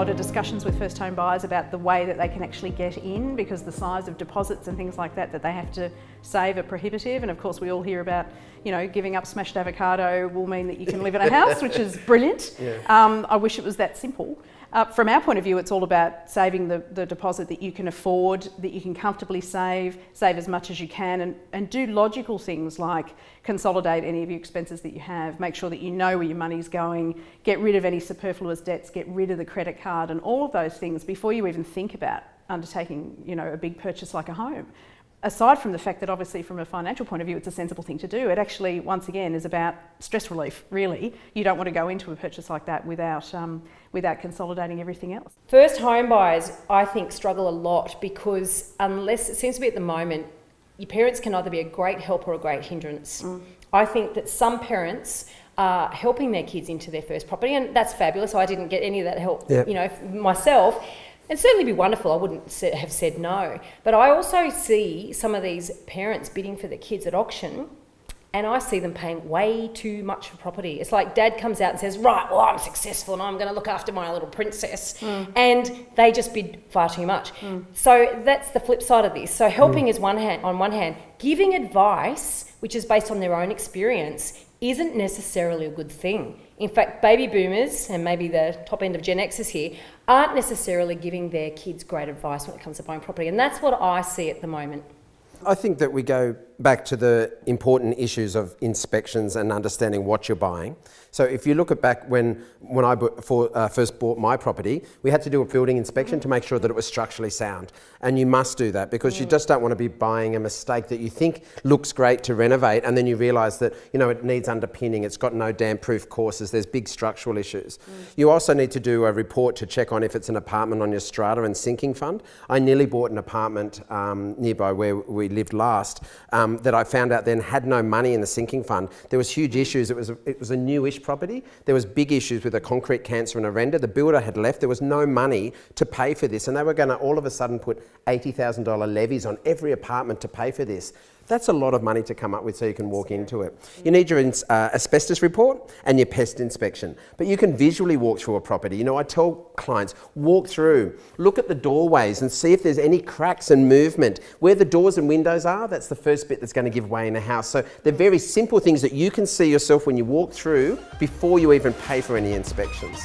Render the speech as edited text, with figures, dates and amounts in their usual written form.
lot of discussions with first home buyers about the way that they can actually get in, because the size of deposits and things like that they have to save are prohibitive. And of course we all hear about, you know, giving up smashed avocado will mean that you can live in a house, which is brilliant. Yeah. I wish it was that simple. From our point of view, it's all about saving the deposit that you can afford, that you can comfortably save as much as you can, and do logical things like consolidate any of your expenses that you have, make sure that you know where your money's going, get rid of any superfluous debts, get rid of the credit card and all of those things before you even think about undertaking, you know, a big purchase like a home. Aside from the fact that obviously from a financial point of view it's a sensible thing to do, it actually once again is about stress relief, really. You don't want to go into a purchase like that without consolidating everything else. First home buyers, I think, struggle a lot because unless, it seems to be at the moment, your parents can either be a great help or a great hindrance. I think that some parents are helping their kids into their first property, and that's fabulous. I didn't get any of that help, you know, myself. It'd certainly be wonderful. I wouldn't have said no. But I also see some of these parents bidding for their kids at auction, and I see them paying way too much for property. It's like dad comes out and says, right, well, I'm successful and I'm going to look after my little princess. And they just bid far too much. So that's the flip side of this. So helping is on one hand, giving advice, which is based on their own experience, isn't necessarily a good thing. In fact, baby boomers, and maybe the top end of Gen Xers here, aren't necessarily giving their kids great advice when it comes to buying property. And that's what I see at the moment. I think that we go back to the important issues of inspections and understanding what you're buying. So if you look at back when I first bought my property, we had to do a building inspection to make sure that it was structurally sound. And you must do that because you just don't want to be buying a mistake that you think looks great to renovate and then you realise that, you know, it needs underpinning, it's got no damp-proof courses, there's big structural issues. You also need to do a report to check on if it's an apartment on your strata and sinking fund. I nearly bought an apartment nearby where we lived last that I found out then had no money in the sinking fund. There was huge issues. It was a newish property. There was big issues with a concrete cancer and a render. The builder had left. There was no money to pay for this, and they were going to all of a sudden put $80,000 levies on every apartment to pay for this. That's a lot of money to come up with so you can walk into it. You need your asbestos report and your pest inspection, but you can visually walk through a property. You know, I tell clients, walk through, look at the doorways and see if there's any cracks and movement. Where the doors and windows are, that's the first bit that's going to give way in a house. So they're very simple things that you can see yourself when you walk through before you even pay for any inspections.